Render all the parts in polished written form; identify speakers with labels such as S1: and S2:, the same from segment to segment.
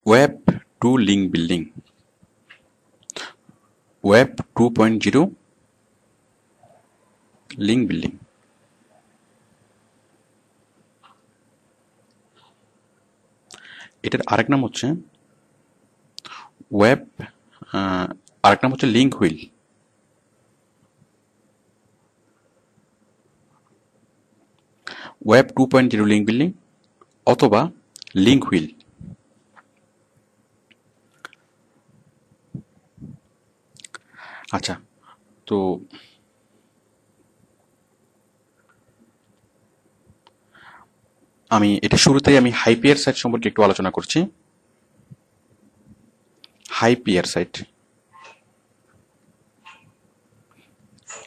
S1: Web 2 link building, web 2.0 link building. এটার আরেক নাম হচ্ছে ওয়েব, আরেক নাম হচ্ছে link wheel. Web 2.0 link building অথবা লিঙ্ক হুইল। আচ্ছা, তো এটা শুরুতেই আমি হাইপিয়ার সাইট সম্পর্কে একটু আলোচনা করছি। হাইপিয়ার সাইট,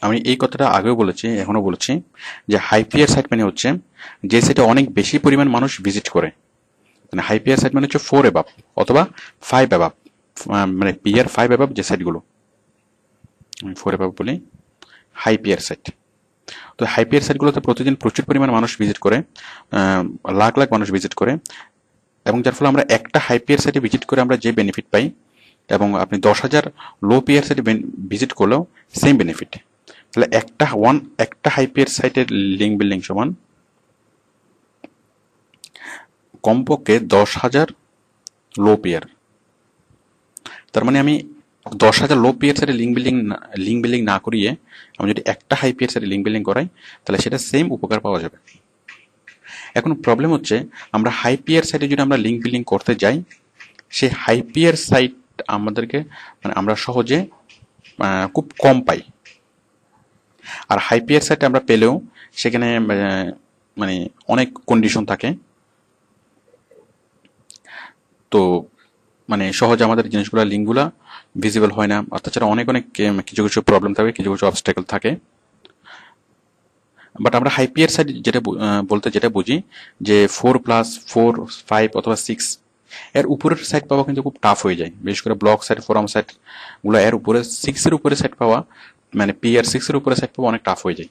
S1: আমি এই কথাটা আগেও বলেছি, এখনো বলেছি যে হাইপিয়ার সাইট মানে হচ্ছে যে সাইটে অনেক বেশি পরিমাণ মানুষ ভিজিট করে। মানে হাইপিয়ার সাইট মানে হচ্ছে 4 অ্যাবাভ অথবা 5 অ্যাবাভ, মানে পিয়ার 5 অ্যাবাভ যে সাইটগুলো, আমি 4 অ্যাবাভ বলি হাইপিয়ার সাইট। তো হাইপিয়ার সাইটগুলোতে প্রতিদিন প্রচুর পরিমাণ মানুষ ভিজিট করে, লাখ লাখ মানুষ ভিজিট করে, এবং যার ফলে আমরা একটা হাইপিয়ার সাইটে ভিজিট করে আমরা যে বেনিফিট পাই, এবং আপনি 10,000 লো পিয়ার সাইটে ভিজিট করলেও সেম বেনিফিট। তাহলে একটা হাইপিয়ার সাইটের লিঙ্ক বিল্ডিং সমান কমপক্ষে 10,000 লো পিয়ার। তার মানে আমি 10,000 লো পিয়ার সাইটে লিঙ্ক বিল্ডিং না করিয়ে আমি যদি একটা হাই পিয়ার সাইটে লিঙ্ক বিল্ডিং করাই, তাহলে সেটা সেম উপকার পাওয়া যাবে। এখন প্রবলেম হচ্ছে আমরা হাই পিয়ার সাইটে যদি আমরা লিঙ্ক বিল্ডিং করতে যাই, সেই হাই পিয়ার সাইট আমাদেরকে মানে আমরা সহজে খুব কম পাই। আর হাই পিয়ার সাইটে আমরা পেলেও সেখানে মানে অনেক কন্ডিশন থাকে, তো মানে সহজে আমাদের জিনিসগুলো লিঙ্কগুলা ভিজিবল হয় না। আর তাছাড়া অনেক কিছু কিছু প্রবলেম থাকে, কিছু কিছু অবস্টাকেল থাকে। বাট আমরা হাইপিয়ার সাইট যেটা বলতে যেটা বুঝি যে 4+4, 5 অথবা 6 এর উপরের সাইট পাওয়া কিন্তু খুব টাফ হয়ে যায়। বিশেষ করে ব্লগ সাইট, ফোরাম সাইট গুলো এর উপরে 6 এর উপরে সাইট পাওয়া, মানে পিয়ার 6 এর উপরে সাইট পাওয়া অনেক টাফ হয়ে যায়।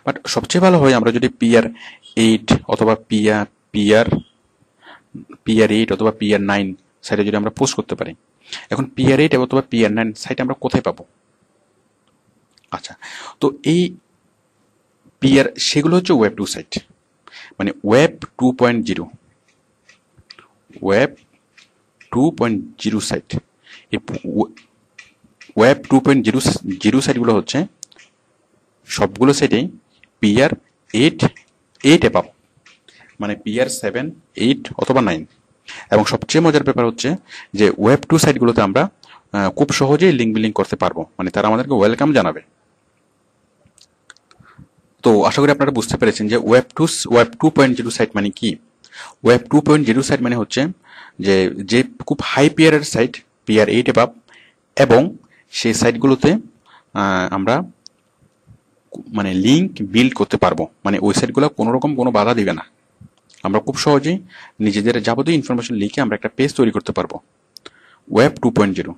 S1: বাট সবচেয়ে ভালো হয় আমরা যদি পিয়ার 8 অথবা পিয়ার পিয়ার 8 অথবা পিয়ার 9 সাইটে যদি আমরা পোস্ট করতে পারি। এখন পিয়ার 8 অথবা পিয়ার 9 সাইট আমরা কোথায় পাবো? আচ্ছা, তো এই পিয়ার সেগুলো হচ্ছে ওয়েব 2 সাইট, মানে ওয়েব 2.0, ওয়েব 2.0 সাইট। এই ওয়েব 2.0 সাইটগুলো হচ্ছে সবগুলো সাইটেই পিয়ার 8 অ্যাবাভ, মানে পিয়ার 7, 8 অথবা 9। এবং সবচেয়ে মজার ব্যাপার হচ্ছে যে ওয়েব 2 সাইটগুলোতে আমরা খুব সহজেই লিঙ্ক বিল্ডিং করতে পারবো, মানে তারা আমাদেরকে ওয়েলকাম জানাবে। তো আশা করি আপনারা বুঝতে পেরেছেন যে ওয়েব 2.0 সাইট মানে কি। ওয়েব 2.0 সাইট মানে হচ্ছে যে খুব হাই পিয়ারের সাইট, পিয়ার 8 অ্যাবাভ, এবং সেই সাইটগুলোতে আমরা মানে লিঙ্ক বিল্ড করতে পারবো, মানে ওই সাইটগুলো কোনো রকম কোনো বাধা দিবে না। আমরা খুব সহজেই নিজেদের যাবতীয় ইনফরমেশন লিখে আমরা একটা পেজ তৈরি করতে পারবো। ওয়েব 2.0।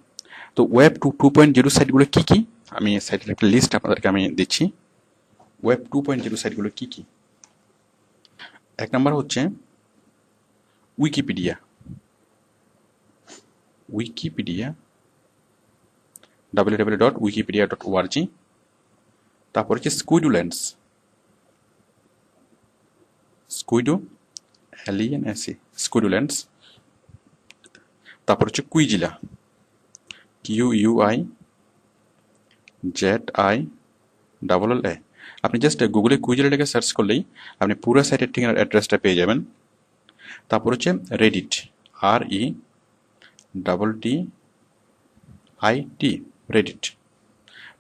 S1: তো ওয়েব 2.0 সাইটগুলো কি কি, আমি সাইটের একটা লিস্ট আপনাদেরকে আমি দিচ্ছি। ওয়েব 2.0 সাইটগুলো কি কি? এক নম্বর হচ্ছে উইকিপিডিয়া, www.wikipedia.org। তারপর হচ্ছে LENS, স্কুইডুল্যান্ডস। তারপর হচ্ছে কুইজিলা, QUIZILLA। আপনি জাস্ট গুগলে কুইজিলা লিখে সার্চ করলেই আপনি পুরো সাইটের ঠিকানার অ্যাড্রেসটা পেয়ে যাবেন। তারপর হচ্ছে রেডিট, REDDIT, রেডিট।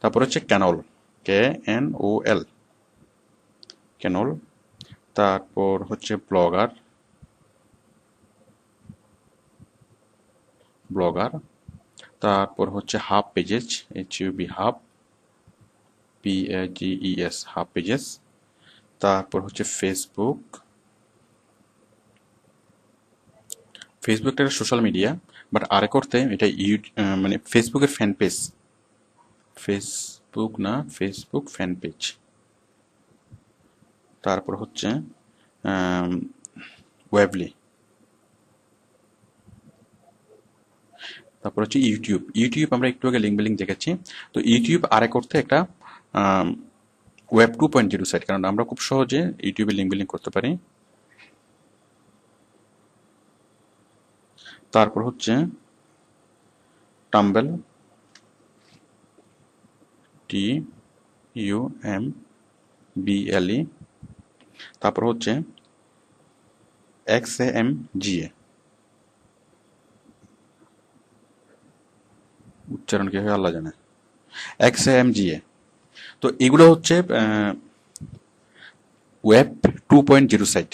S1: তারপর হচ্ছে ক্যানল, KNOL, ক্যানল। তারপর হচ্ছে ব্লগার। তারপর হচ্ছে hub pages, HUB, hub, PAGES, hub pages. তারপর হচ্ছে ফেসবুক একটা সোশ্যাল মিডিয়া, বাট আরেক অর্থে এটা মানে ফেসবুকের fan page, Facebook fan page. তারপর হচ্ছে ওয়েবলি, তারপর হচ্ছে ইউটিউব। ইউটিউব আমরা একটু আগে লিঙ্ক বিলিং দেখেছি। তো ইউটিউব আরেক অর্থে একটা ওয়েব 2.0 সাইট, কারণ আমরা খুব সহজে ইউটিউবে লিঙ্ক বিলিং করতে পারি। তারপর হচ্ছে টাম্বেল, TUMBLE। তারপর হচ্ছে XAMGA, উচ্চারণ কি হয় আল্লাহ জানে। XAMGA। তো এগুলো হচ্ছে ওয়েব 2.0 সাইট।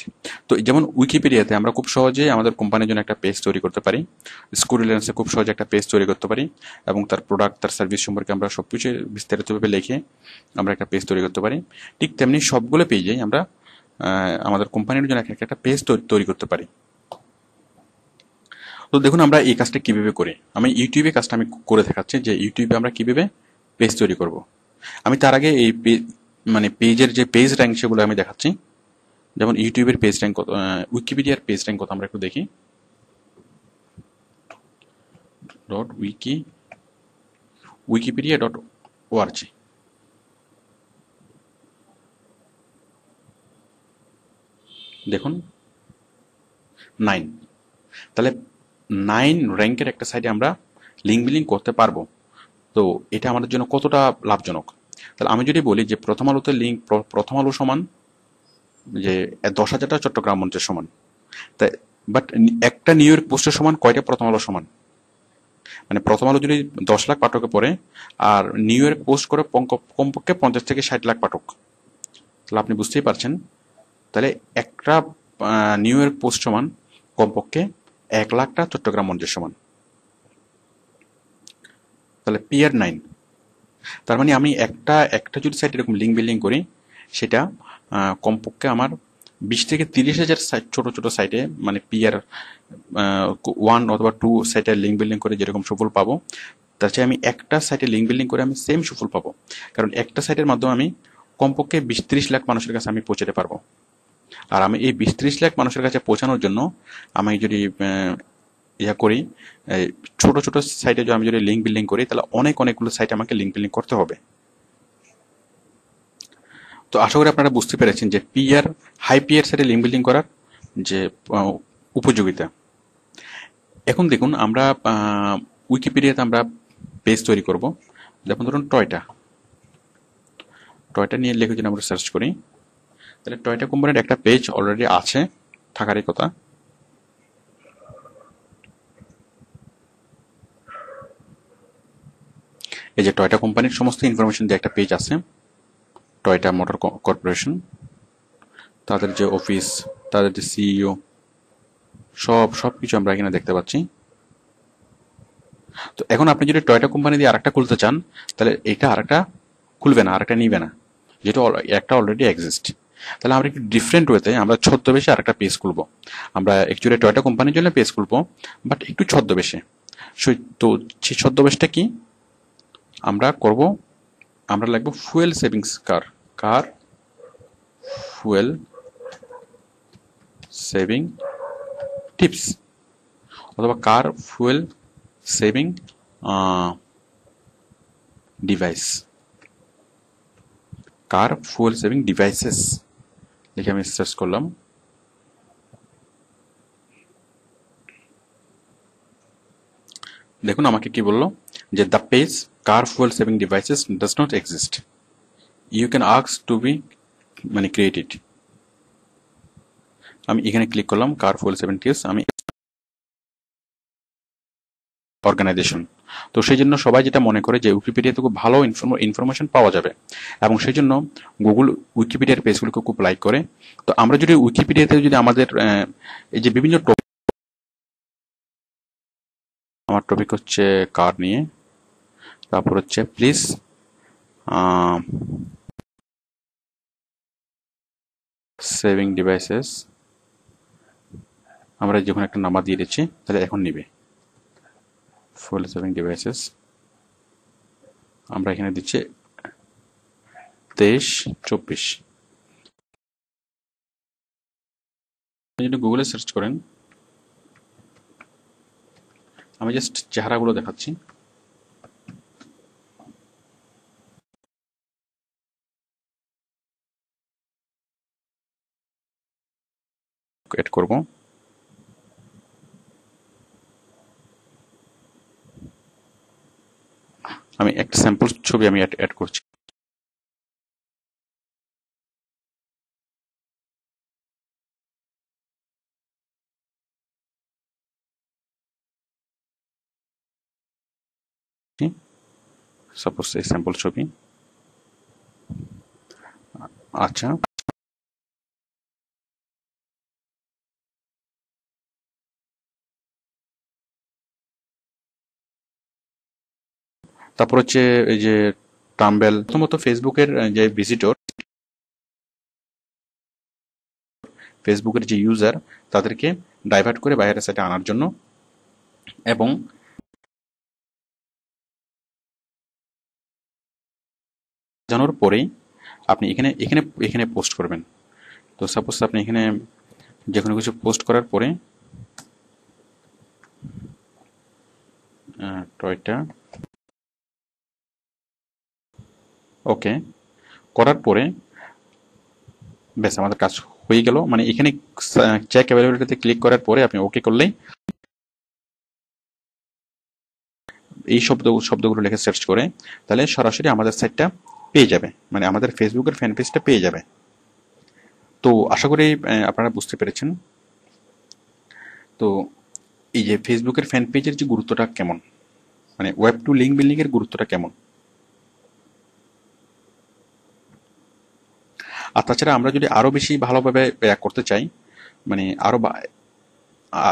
S1: তো যেমন উইকিপিডিয়াতে আমরা খুব সহজে আমাদের কোম্পানির জন্য একটা পেজ তৈরি করতে পারি, স্কুরিলেন্সে খুব সহজে একটা পেজ তৈরি করতে পারি, এবং তার প্রোডাক্ট, তার সার্ভিস সম্পর্কে আমরা সবকিছু বিস্তারিতভাবে লিখে আমরা একটা পেজ তৈরি করতে পারি। ঠিক তেমনি সবগুলো পেজেই আমরা আমাদের কোম্পানির জন্য একটা পেজ তৈরি করতে পারি। তো দেখুন আমরা এই কাজটা কিভাবে করি। আমি ইউটিউবে কাজটা আমি করে দেখাচ্ছি যে ইউটিউবে আমরা কিভাবে পেজ তৈরি করব। আমি তার আগে এই মানে পেজের যে পেজ র্যাঙ্ক সেগুলো আমি দেখাচ্ছি। যেমন ইউটিউবের পেজ র্যাঙ্ক কত, উইকিপিডিয়ার পেজ র্যাঙ্ক কত আমরা একটু দেখি। wikipedia.org। দেখুন 9। তাহলে 9 র্যাঙ্কের একটা সাইটে আমরা লিঙ্ক বিলিং করতে পারবো। তো এটা আমাদের জন্য কতটা লাভজনক। তাহলে আমি যদি বলি যে প্রথম আলোতে লিঙ্ক, প্রথম আলো সমান যে 10,000টা চট্টগ্রাম মঞ্চের সমান, তাই বাট একটা নিউ ইয়র্ক পোস্টের সমান কয়টা প্রথম আলো সমান। মানে প্রথম আলো যদি 10 লাখ পাঠকে পড়ে, আর নিউ ইয়র্ক পোস্ট করে কমপক্ষে 50 থেকে 60 লাখ পাঠক, তাহলে আপনি বুঝতেই পারছেন। তাহলে একটা নিউ ইয়র্ক পোস্ট সমান কমপক্ষে 1 লাখটা চট্টগ্রাম মঞ্চের সমান। তাহলে পিয়ার 9। তার মানে আমি একটা একটা যদি সাইট এরকম লিঙ্ক বিল্ডিং করি, সেটা কমপক্ষে আমার 20 থেকে 30,000 সাইট, ছোট ছোট সাইটে, মানে পিয়ার 1 অথবা 2 সাইটে লিঙ্ক বিল্ডিং করে যেরকম সুফল পাবো, তার চেয়ে আমি একটা সাইটে লিঙ্ক বিল্ডিং করে আমি সেম সুফল পাবো। কারণ একটা সাইটের মাধ্যমে আমি কমপক্ষে 20-30 লাখ মানুষের কাছে আমি পৌঁছাতে পারবো। আর আমি এই 20-30 লাখ মানুষের কাছে পৌঁছানোর জন্য আমি যদি ইয়া করি, ছোট ছোট সাইটে যদি আমি যদি লিঙ্ক বিল্ডিং করি, তাহলে অনেকগুলো সাইটে আমাকে লিঙ্ক বিল্ডিং করতে হবে। তো আশা করি আপনারা বুঝতে পেরেছেন যে পিআর, হাই পিআর সাইটে লিঙ্ক বিল্ডিং করার যে উপযোগিতা। এখন দেখুন আমরা উইকিপিডিয়াতে আমরা পেজ তৈরি করব। যেমন ধরুন টয়টা নিয়ে লিখে যদি আমরা সার্চ করি, তাহলে টয়টা কোম্পানির একটা পেজ অলরেডি আছে, থাকারই কথা। এই যে টয়টা কোম্পানির সমস্ত ইনফরমেশন দিয়ে একটা পেজ আছে, টয়টা মোটর কর্পোরেশন, তাদের যে অফিস, তাদের যে সিইও, সবকিছু আমরা এখানে দেখতে পাচ্ছি। তো এখন আপনি যদি টয়টা কোম্পানি দিয়ে আরেকটা খুলতে চান, তাহলে এটা আরেকটা খুলবে না, আরেকটা নিবে না, যেটা একটা অলরেডি এক্সিস্ট। তাহলে আমরা একটু ডিফারেন্ট ওয়েতে আমরা ছদ্মবেশে আরেকটা পেজ খুলবো। আমরা অ্যাকচুয়ালি টয়টা কোম্পানির জন্য পেজ খুলবো, বাট একটু ছদ্মবেশে। তো সেই ছদ্মবেশটা কি আমরা করব, আমরা লিখবো fuel savings car fuel saving tips, অথবা car fuel saving device, car fuel saving devices লিখে আমি সার্চ করলাম। দেখুন আমাকে কি বললো, যে the page car fuel saving devices does not exist, you can ask to be মানে ক্রিয়েটেড। আমি এখানে ক্লিক করলাম, কার ফুয়েল সেভিং টিপস, আমি অর্গানাইজেশন। তো সেই জন্য সবাই যেটা মনে করে যে উইকিপিডিয়াতে খুব ভালো ইনফরমেশন পাওয়া যাবে, এবং সেই জন্য গুগল উইকিপিডিয়ার পেজগুলোকে খুব লাইক করে। তো আমরা যদি উইকিপিডিয়াতে যদি আমাদের এই যে বিভিন্ন আমার টপিক হচ্ছে কার নিয়ে, তারপর হচ্ছে প্লিজ সেভিং ডিভাইসেস, আমরা যখন একটা নাম্বার দিয়ে দিচ্ছি, তাহলে এখন নিবে ফুয়েল সেভিং ডিভাইসেস। আমরা এখানে দিচ্ছি 23-24। যদি গুগলে সার্চ করেন, আমি জাস্ট চেহারাগুলো দেখাচ্ছি। এড করব। আমি একটা স্যাম্পল ছবি আমি অ্যাড করছি। সাপোজ এই স্যাম্পল ছবি। আচ্ছা, তারপর হচ্ছে এই যে টাম্বেল। প্রথমত ফেসবুকের যে ভিজিটর, ফেসবুকের যে ইউজার, তাদেরকে ডাইভার্ট করে বাইরের সাইটে আনার জন্য, এবং জানার পরেই আপনি এখানে এখানে এখানে পোস্ট করবেন। তো সাপোজ আপনি এখানে যে কোনো কিছু পোস্ট করার পরে টয়টা ওকে করার পরে ব্যাস আমাদের কাজ হয়ে গেল। মানে এখানে চেক অ্যাভেলেবিলিটিতে ক্লিক করার পরে আপনি ওকে করলেই এই শব্দগুলো লিখে সার্চ করে তাহলে সরাসরি আমাদের সাইটটা পেয়ে যাবে, মানে আমাদের ফেসবুকের ফ্যান পেজটা পেয়ে যাবে। তো আশা করি আপনারা বুঝতে পেরেছেন। তো এই যে ফেসবুকের ফ্যান পেজের যে গুরুত্বটা কেমন, মানে ওয়েব টু লিঙ্ক বিল্ডিং এর গুরুত্বটা কেমন। আর তাছাড়া আমরা যদি আরো বেশি ভালোভাবে করতে চাই, মানে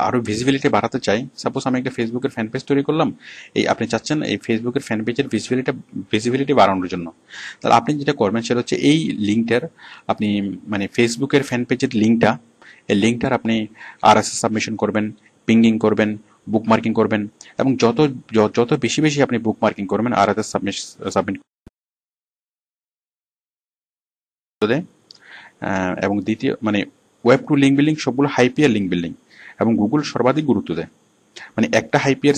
S1: আরো ভিজিবিলিটি বাড়াতে চাই, সাপোজ আমি একটা ফেসবুকের ফ্যান পেজ তৈরি করলাম, এই আপনি চাচ্ছেন এই ফেসবুকের ফ্যান পেজের ভিজিবিলিটি বাড়ানোর জন্য, তাহলে আপনি যেটা করবেন সেটা হচ্ছে এই লিঙ্কটার আপনি, মানে ফেসবুকের ফ্যান পেজের লিঙ্কটা, এই লিঙ্কটার আপনি আরএসএস সাবমিশন করবেন, পিঙ্গিং করবেন, বুকমার্কিং করবেন, এবং যত বেশি বেশি আপনি বুকমার্কিং করবেন, আরএসএস সাবমিট করে, এবং দ্বিতীয় মানে ওয়েব টু লিঙ্ক বিল্ডিং সবগুলো হাইপিয়ার লিঙ্ক বিল্ডিং, এবং গুগল সর্বাধিক গুরুত্ব দেয়। মানে একটা হাইপিয়ার